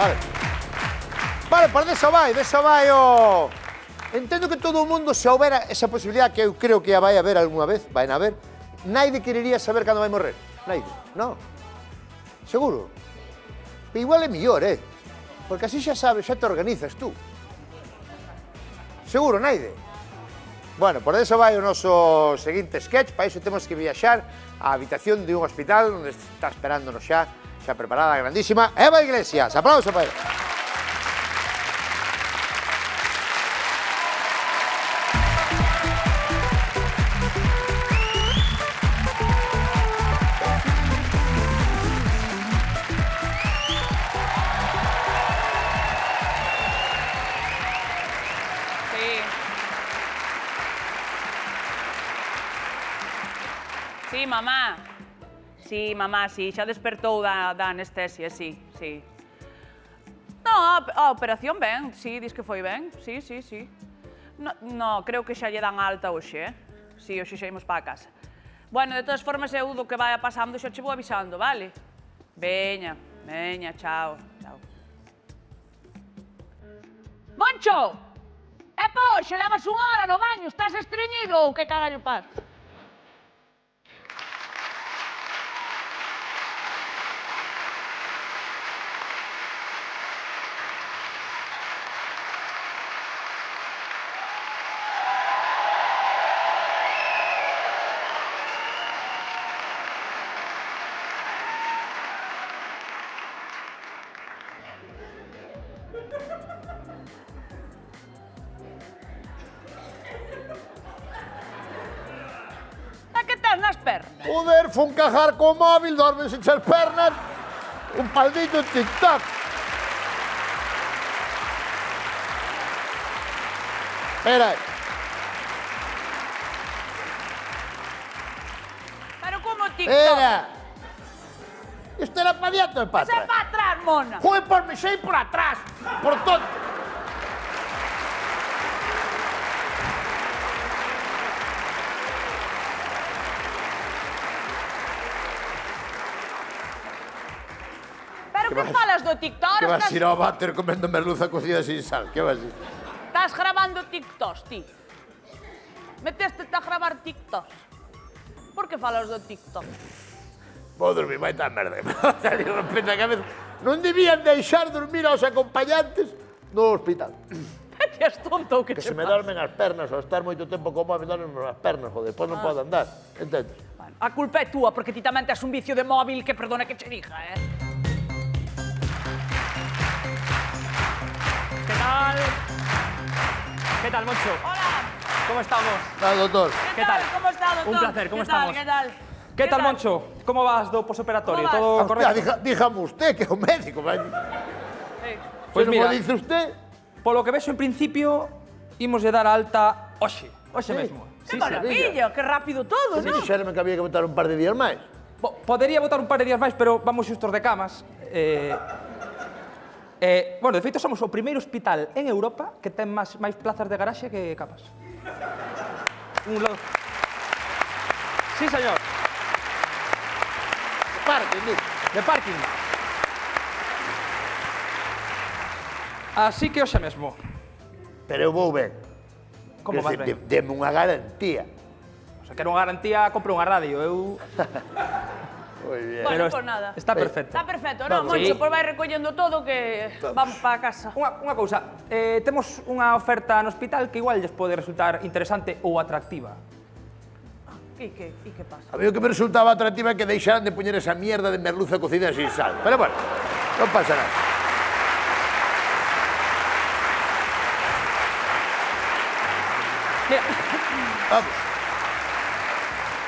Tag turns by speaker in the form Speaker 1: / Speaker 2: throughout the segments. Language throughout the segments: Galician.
Speaker 1: Vale. Vale, pois deso vai o... Entendo que todo o mundo, se houbera esa posibilidad, que eu creo que a vai haber algunha vez, vai a haber, naide querería saber cando vai morrer. Naide, non? Seguro? Igual é mellor, Porque así xa sabes, xa te organizas tú. Seguro, naide? Bueno, por eso vai o noso seguinte sketch. Para iso temos que viaxar á habitación de un hospital onde está esperándonos xa preparada a grandísima Eva Iglesias. Aplauso para ela.
Speaker 2: Sí, mamá, sí, xa despertou da anestesia, sí. No, a operación ben, sí, dis que foi ben, sí. No, creo que xa lle dan alta hoxe, Sí, hoxe xa imos para a casa. Bueno, de todas formas, eu do que vai pasando xa che vou avisando, vale? Veña, chao. Moncho! Epa, hoxe levas unha hora no baño, estás estreñido ou que cagallo pasa?
Speaker 1: Joder, fue un cajar con móvil, dormes echar pernas, un paldillo en TikTok. Espera.
Speaker 2: Pero como TikTok?
Speaker 1: Espera. Isto era para diante ou para atrás?
Speaker 2: Ese é para atrás, mona.
Speaker 1: Joder, por me sei por atrás, por tonto.
Speaker 2: Que falas do TikTok?
Speaker 1: Que vas ir ao váter comendo merluza cocida sin sal? Que vas ir?
Speaker 2: Estás grabando TikToks, ti? Meteste-te a gravar TikToks? Por que falas do TikTok?
Speaker 1: Vou dormir, vai estar merda. Salir rompendo a cabeza. Non debían deixar dormir aos acompañantes no hospital.
Speaker 2: Ti és tonto ou que
Speaker 1: Que
Speaker 2: che
Speaker 1: se me
Speaker 2: pasa?
Speaker 1: dormen as pernas, ao estar moito tempo co móvil, dormen as pernas, joder, depois non podo andar, entendes?
Speaker 2: A culpa é túa, porque ti tamén tes un vicio de móvil que perdona que che diga,
Speaker 3: ¿Qué tal, Moncho?
Speaker 2: Hola.
Speaker 3: ¿Cómo estamos?
Speaker 1: Hola, doctor.
Speaker 2: ¿Qué tal? ¿Cómo está, doctor?
Speaker 3: Un placer, ¿cómo estamos?
Speaker 2: ¿Qué tal?
Speaker 3: ¿Qué tal, Moncho? ¿Cómo vas do posoperatorio?
Speaker 2: ¿Cómo vas?
Speaker 3: ¿Todo correcto?
Speaker 1: Hostia, díjame usted, que é o médico, vai.
Speaker 3: Pues
Speaker 1: Se non
Speaker 3: mira,
Speaker 1: mo dice usted...
Speaker 3: polo que vexo en principio, imos dar a alta hoxe mesmo.
Speaker 2: ¡Qué maravilla! ¡Qué rápido todo,
Speaker 1: Se
Speaker 2: ¿no?
Speaker 1: dixérame que había que botar un par de días máis.
Speaker 3: Podería botar un par de días máis, pero vamos xustos de camas. Bueno, de feito, somos o primeiro hospital en Europa que ten máis plazas de garaxe que camas. Sí, señor. De parking. Así que hoxe mesmo.
Speaker 1: Pero eu vou ben.
Speaker 3: Como vas ben?
Speaker 1: Deme unha garantía.
Speaker 3: O sea, quero unha garantía, compro unha radio.
Speaker 1: Moi bien.
Speaker 2: Bueno,
Speaker 3: Pero
Speaker 2: pues nada.
Speaker 3: está perfecto.
Speaker 2: Está perfecto, ¿no?
Speaker 1: Vamos.
Speaker 2: Moncho,
Speaker 3: Sí.
Speaker 2: pues vai recollendo todo que vamos para casa.
Speaker 3: Unha cousa, temos unha oferta no hospital que igual lles pode resultar interesante ou atractiva.
Speaker 2: E que pasa?
Speaker 1: A mí o que me resultaba atractiva é que deixaran de poñer esa mierda de merluza cocida sin sal. Pero bueno, non pasa nada.
Speaker 3: Mira,
Speaker 1: Vamos.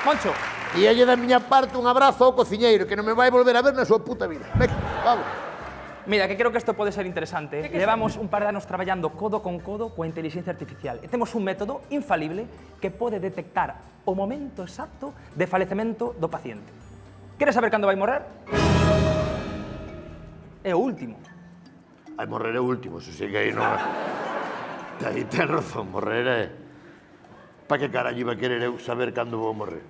Speaker 3: Moncho,
Speaker 1: E lle da miña parte un abrazo ao cociñeiro, que non me vai volver a ver na súa puta vida. Venga, vamos.
Speaker 3: mira, que creo que isto pode ser interesante. Levamos un par de anos traballando codo con codo coa inteligencia artificial e temos un método infalible que pode detectar o momento exacto de falecemento do paciente. Queres saber cando vai morrer? É o último.
Speaker 1: Ai, morrer é o último, eso sí que aí non... Aí ten razón, morrer é... Pa que carallo iba a querer eu saber cando vou morrer?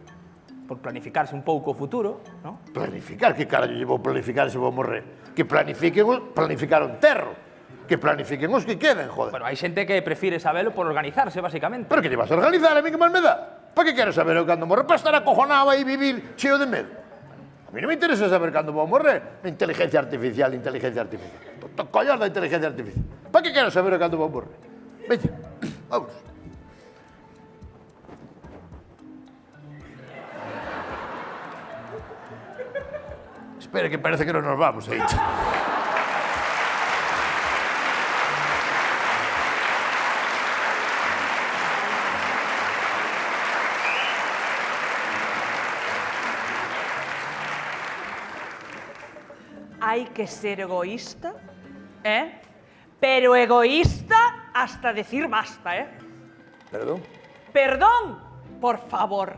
Speaker 3: por planificarse un pouco o futuro, non?
Speaker 1: Planificar? Que carallo lle vou planificar se vou morrer? Que planificaron terro. Que planifiquen os que queden, joder.
Speaker 3: Bueno, hai xente que prefire sabelo por organizarse, basicamente.
Speaker 1: Pero que te vas a organizar, a mí que mal me dá? Para que quero saber eu cando morrer? Para estar acojonado aí e vivir cheo de medo? A mí non me interesa saber cando vou morrer. Inteligencia artificial. Collar da inteligencia artificial. Para que quero saber eu cando vou morrer? Veña, vamos. Espera, que parece que non nos vamos, aí.
Speaker 2: Hai que ser egoísta, pero egoísta hasta decir basta,
Speaker 1: Perdón?
Speaker 2: Perdón, por favor.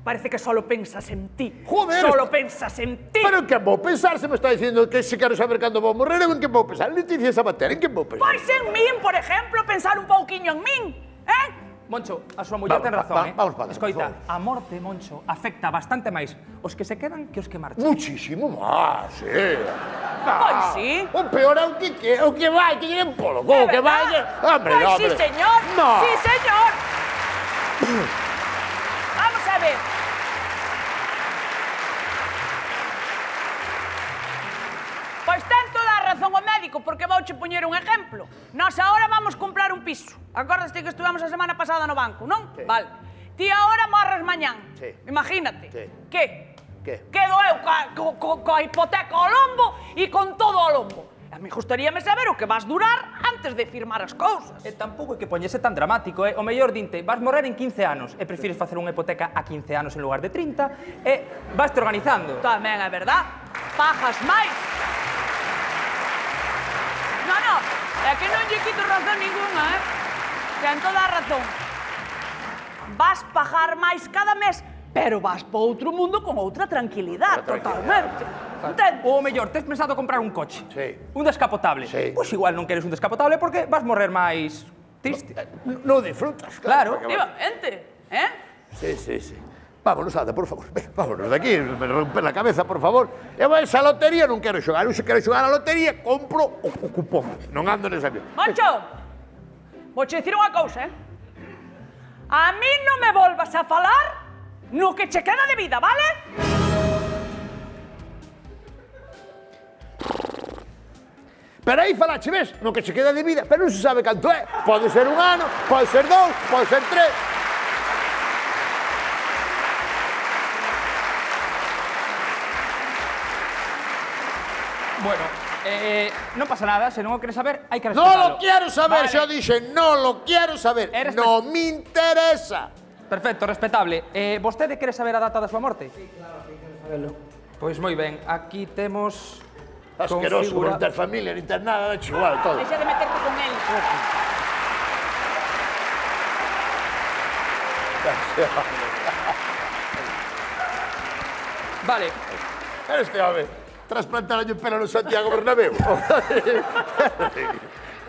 Speaker 2: Parece que solo pensas en ti.
Speaker 1: Joder.
Speaker 2: Solo pensas en ti.
Speaker 1: Pero en que vou pensar? Se me está dicindo que se quero saber cando vou morrer, eu en que vou pensar? Leticia Sabater, en que vou pensar?
Speaker 2: Pois en min, por exemplo, pensar un pouquiño en min,
Speaker 3: Moncho, a súa muller ten razón,
Speaker 1: Vamos para dentro,
Speaker 3: Escoita,
Speaker 1: por favor.
Speaker 3: a morte, Moncho, afecta bastante máis os que se quedan que os que marchan.
Speaker 1: Muchísimo máis,
Speaker 2: Pois sí.
Speaker 1: O peor é o que vai, que lleven polo, o que vai... Hombre,
Speaker 2: Pois sí, señor.
Speaker 1: No.
Speaker 2: Sí, señor. Vamos a ver. Pois ten toda a razón o médico, porque vouche poñer un exemplo. Nós agora vamos comprar un piso. Acordaste que estuvemos a semana pasada no banco, non?
Speaker 1: Sí.
Speaker 2: Vale. Ti agora morres mañán.
Speaker 1: Sí.
Speaker 2: Imagínate.
Speaker 1: Sí.
Speaker 2: Que?
Speaker 1: Que?
Speaker 2: Quedo eu coa hipoteca ao lombo e con todo ao lombo. A mí gustaríame saber o que vas durar antes de firmar as cousas.
Speaker 3: E tampouco é que poñese tan dramático, O mellor dinte, vas morrer en 15 anos e prefires facer unha hipoteca a 15 anos en lugar de 30 e vas te organizando.
Speaker 2: Tamén é verdad. Pagas máis. No, é que non lle quito razón ninguna, Ten toda a razón. Vas pagar máis cada mes, pero vas para outro mundo con outra tranquilidade, totalmente. Entendes?
Speaker 3: Ou mellor, tes pensado comprar un coche?
Speaker 1: Sí.
Speaker 3: Un descapotable?
Speaker 1: Sí.
Speaker 3: Pois igual non queres un descapotable porque vas morrer máis triste.
Speaker 1: No disfrutas,
Speaker 3: Claro.
Speaker 2: Efectivamente,
Speaker 1: Sí. Vámonos, anda, por favor. Venga, vámonos de aquí, me rompe la cabeza, por favor. Eu esa lotería non quero xogar. Eu se quero xogar a lotería, compro o cupón. Non ando nesa vida.
Speaker 2: Moncho, vouche dicir unha cousa, A mí non me volvas a falar no que che queda de vida, vale?
Speaker 1: Pero aí falache, ves, no que che queda de vida, pero non se sabe canto é. Pode ser un ano, pode ser 2, pode ser 3.
Speaker 3: Bueno, non pasa nada, se non o queres saber, hai que
Speaker 1: Non
Speaker 3: respetalo.
Speaker 1: lo quero saber,
Speaker 3: Vale.
Speaker 1: xa dixen, non lo quero saber. Non me interesa.
Speaker 3: Perfecto, respetable. Vostede quere saber a data da súa morte? Sí, claro, sí, quero sabelo. Pois moi ben, aquí temos...
Speaker 1: Asqueroso, non ter familia, nin ter nada, é igual, todo.
Speaker 2: Deixa de meterte con él.
Speaker 3: Vale,
Speaker 1: Pero este home, trasplantaron o pelo no Santiago Bernabéu.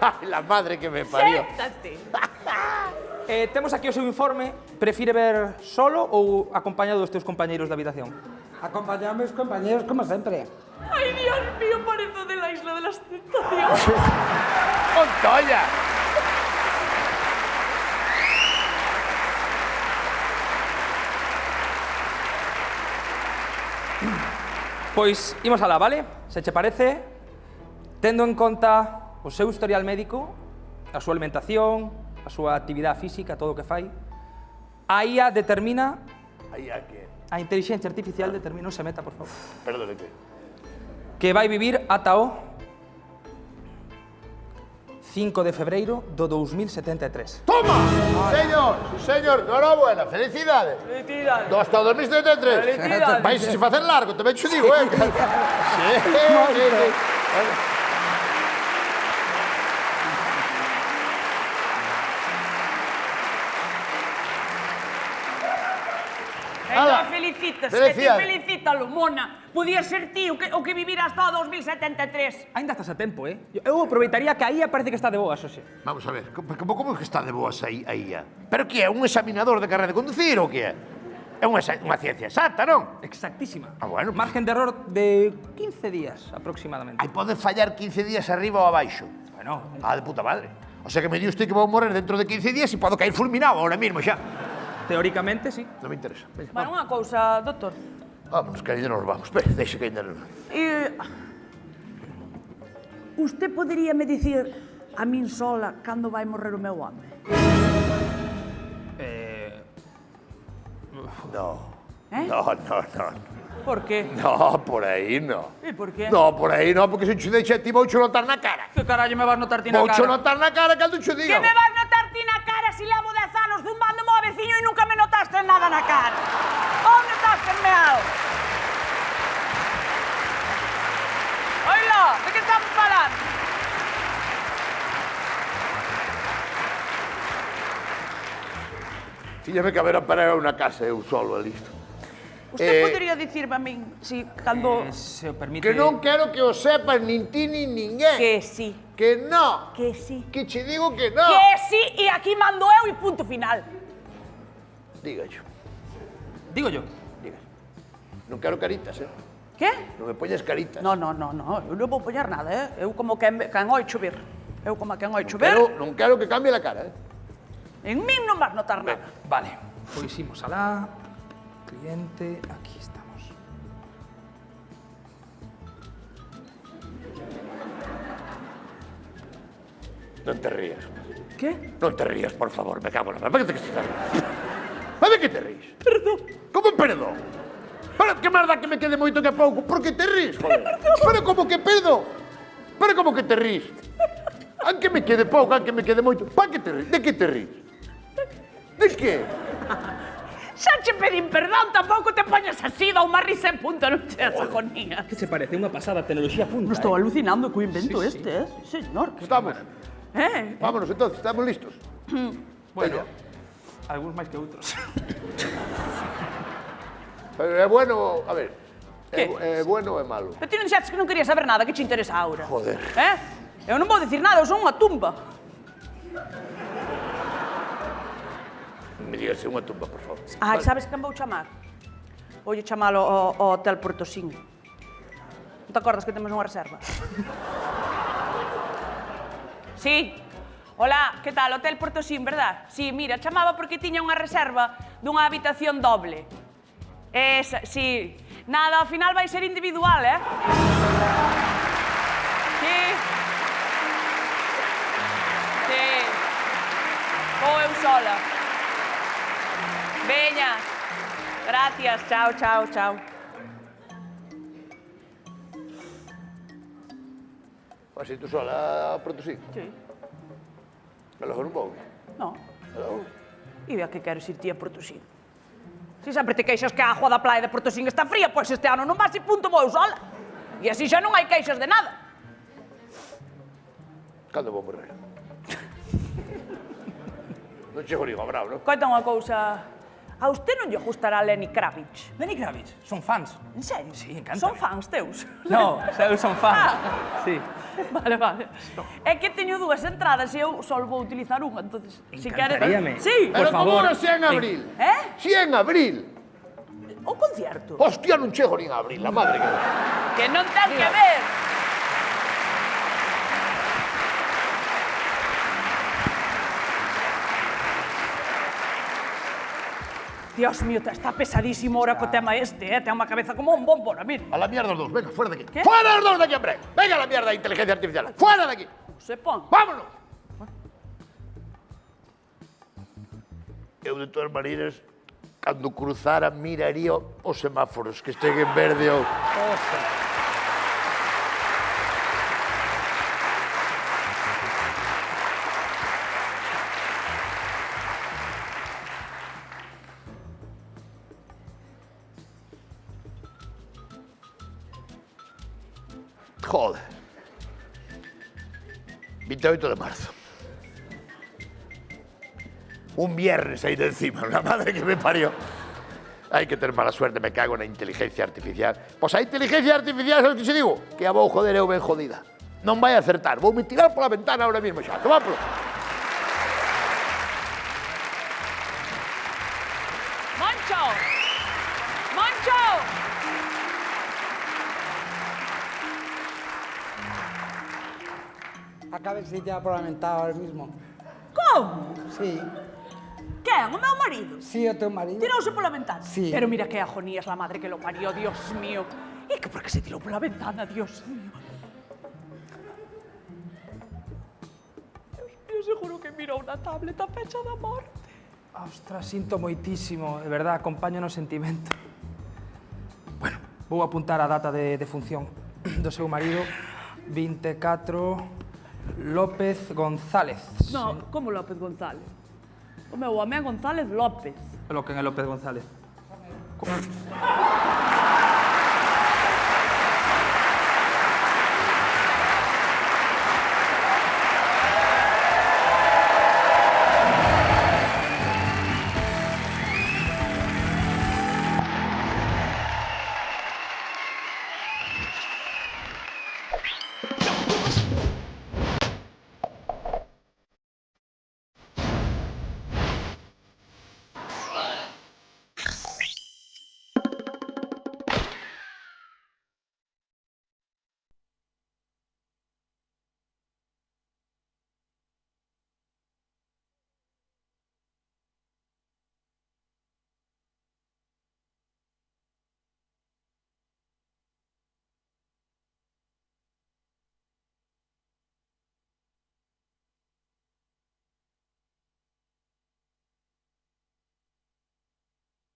Speaker 1: Ai, la madre que me parió.
Speaker 2: Séntate.
Speaker 3: temos aquí o seu informe. Prefire ver solo ou acompañado dos teus compañeiros da habitación?
Speaker 4: Acompañamos compañeros como sempre.
Speaker 2: Ay, Dios mío, parece de la isla de las tentaciones.
Speaker 1: Montoya.
Speaker 3: Pois, imos alá, vale? Se che parece, tendo en conta o seu historial médico, a súa alimentación, a súa actividade física, todo o que fai, a IA determina,
Speaker 1: Aí a que...
Speaker 3: a inteligencia artificial determina, non se meta, por favor,
Speaker 1: Perdone,
Speaker 3: que vai vivir ata o 5 de febreiro do 2073.
Speaker 1: Toma! Señor, enhorabuena, felicidades.
Speaker 2: Felicidades.
Speaker 1: Hasta o 2073.
Speaker 2: Felicidades.
Speaker 1: Vais se facer largo, tamén te digo, Sí. Ala.
Speaker 2: Entón felicitas,
Speaker 1: Felicidades.
Speaker 2: que te felicítalo, mona. Podía ser ti o que vivir hasta o 2073.
Speaker 3: Ainda estás a tempo, Eu aproveitaría que a IA parece que está de boas, hoxe.
Speaker 1: Vamos a ver, como que está de boas aí a IA? Pero que é, un examinador de carrera de conducir ou que é? É unha ciencia exacta, non?
Speaker 3: Exactísima.
Speaker 1: Ah, bueno, pues-
Speaker 3: Margen de error de 15 días aproximadamente.
Speaker 1: Aí pode fallar 15 días arriba ou abaixo.
Speaker 3: Bueno,
Speaker 1: Ah, de puta madre. O sea que me di usted que vou morrer dentro de 15 días e podo caer fulminado ahora mismo xa.
Speaker 3: teóricamente sí.
Speaker 1: Non me interesa. Veña,
Speaker 2: Bueno, unha cousa, doctor.
Speaker 1: vámonos, que ainda nos vamos. Espera, deixa que ainda nos...
Speaker 2: Usted poderíame dicir a min sola cando vai morrer o meu home?
Speaker 1: No.
Speaker 2: ¿Eh?
Speaker 1: No.
Speaker 2: Por qué?
Speaker 1: No, por aí no.
Speaker 2: E por qué?
Speaker 1: No, por aí no, porque se che deixa ti voucho notar na cara.
Speaker 2: Que carallo me vas notar ti na
Speaker 1: Voucho
Speaker 2: cara?
Speaker 1: notar na cara cando che diga.
Speaker 2: Que me vas notar ti na cara si levo 10 anos zumbándome ao veciño e nunca me notaste nada na cara? Ou notaste-me algo? Oila, de que estamos falando?
Speaker 1: Tíñame que haber aparado unha casa eu solo e listo.
Speaker 2: Usted podería dicirme a min si cando...
Speaker 3: Se o permite...
Speaker 1: Que non quero que o sepas nin ti nin ninguén.
Speaker 2: Que sí,
Speaker 1: Que no.
Speaker 2: que sí.
Speaker 1: Que che digo que no.
Speaker 2: Que sí, e aquí mando eu e punto final.
Speaker 1: Diga yo.
Speaker 3: Digo yo.
Speaker 1: Diga. Non quero caritas,
Speaker 2: Que?
Speaker 1: Non me poñas caritas.
Speaker 2: No, eu non vou poñer nada, Eu como quen oi chover. Eu como quen oi chover.
Speaker 1: Non quero que cambie a cara,
Speaker 2: En min non vas notar nada.
Speaker 3: Vale, pois imos alá. Cliente, aquí estamos.
Speaker 1: Non te rías.
Speaker 2: Que?
Speaker 1: Non te rías, por favor, me cago na madre. ¿Para que te estás riendo? ¿Para que te ríes?
Speaker 2: Perdón.
Speaker 1: Como perdón? Para que merda que me quede moito que pouco? Por que te ríes, joder? Pero como que perdón? Pero como que te ríes? Aunque me quede pouco, aunque me quede moito. Para que te ríes? De que te ríes? De que?
Speaker 2: Xa che pedín perdón, tampouco te poñas así, dá unha risa en punto, non che agonía.
Speaker 3: Que se parece unha pasada tecnoloxía punta.
Speaker 2: Estou alucinando co invento
Speaker 3: Sí, sí.
Speaker 2: este, Sí, señor.
Speaker 1: Estamos.
Speaker 2: Vámonos
Speaker 1: entonces, estamos listos.
Speaker 3: Bueno, algúns máis que outros.
Speaker 1: Pero é bueno, a ver.
Speaker 2: Que?
Speaker 1: É bueno ou é malo?
Speaker 2: Pero ti non dixaste que non querías saber nada, que che interesa ahora?
Speaker 1: Joder.
Speaker 2: Eu non vou dicir nada, eu son unha tumba.
Speaker 1: Me digas unha tumba, por favor.
Speaker 2: Ai, sabes quen vou chamar? Voulle chamalo ao Hotel Portosín. Non te acordas que temos unha reserva? Sí. Hola, que tal? Hotel Portosín, verdad? Sí, mira, chamaba porque tiña unha reserva dunha habitación doble. Esa, sí. Nada, ao final vai ser individual, Sí. Sí. Vou eu sola. Veña. Gracias, chao.
Speaker 1: Vas ir tú sola a Protosí?
Speaker 2: Sí.
Speaker 1: E logo non vou.
Speaker 2: No.
Speaker 1: E logo?
Speaker 2: E a que queres ir ti a Portosín? Si sempre te queixas que a agua da praia de Portosín está fría, pois este ano non vas e punto vou sola. E así xa non hai queixas de nada.
Speaker 1: Cando vou morrer? Non chego nin ao bravo, non?
Speaker 2: Coita unha cousa... A usted non lle gustará Lenny Kravitz?
Speaker 3: Lenny Kravitz, son fans.
Speaker 2: En serio?
Speaker 3: Sí, encanta.
Speaker 2: Son fans teus?
Speaker 3: No, eu son fan. Sí.
Speaker 2: Vale. É que teño dúas entradas e eu só vou utilizar unha, entonces...
Speaker 3: Encantaríame.
Speaker 2: Sí.
Speaker 3: Por
Speaker 1: Pero como
Speaker 3: favor.
Speaker 1: non sea en abril?
Speaker 2: Eh?
Speaker 1: Si en abril.
Speaker 2: O concierto?
Speaker 1: Hostia, non chego nin a abril, la madre que...
Speaker 2: Que non ten que ver. Dios mío, está pesadísimo ahora co tema este, Ten unha cabeza como un bombón, a mí.
Speaker 1: A la mierda os dous, venga, fuera de aquí.
Speaker 2: ¿Qué?
Speaker 1: ¡Fuera los dos de aquí, hombre! ¡Venga a la mierda de inteligencia artificial! ¡Fuera de aquí!
Speaker 2: Se pon.
Speaker 1: ¡Vámonos! Eu, de todas maneiras, cando cruzara, miraría os semáforos que estén en verde ou... Joder. 28 de marzo. Un viernes aí de encima, la madre que me parió. Hai que ter mala suerte, me cago na inteligencia artificial. Pois a inteligencia artificial, sabes que se digo? Que a vou joder eu ben jodida. Non vai acertar, vou me tirar pola ventana ahora mismo xa. Toma polo.
Speaker 2: Moncho!
Speaker 4: Acaba de ser ya por la mentada ahora mismo.
Speaker 2: Como?
Speaker 4: Sí.
Speaker 2: Quen? O meu marido?
Speaker 4: Sí, o teu marido.
Speaker 2: Tirouse pola ventana?
Speaker 4: Sí.
Speaker 2: Pero mira que agonías la madre que lo parió, Dios mío. E que por que se tirou pola ventana, Dios mío? Dios mío, seguro que mirou na tableta a fecha da morte.
Speaker 3: Ostras, sinto moitísimo, de verdad, acompaño no sentimento. Bueno, vou apuntar a data de función do seu marido, 24 López González.
Speaker 2: No, como López González? O meu home é González López.
Speaker 3: Lo que é López González.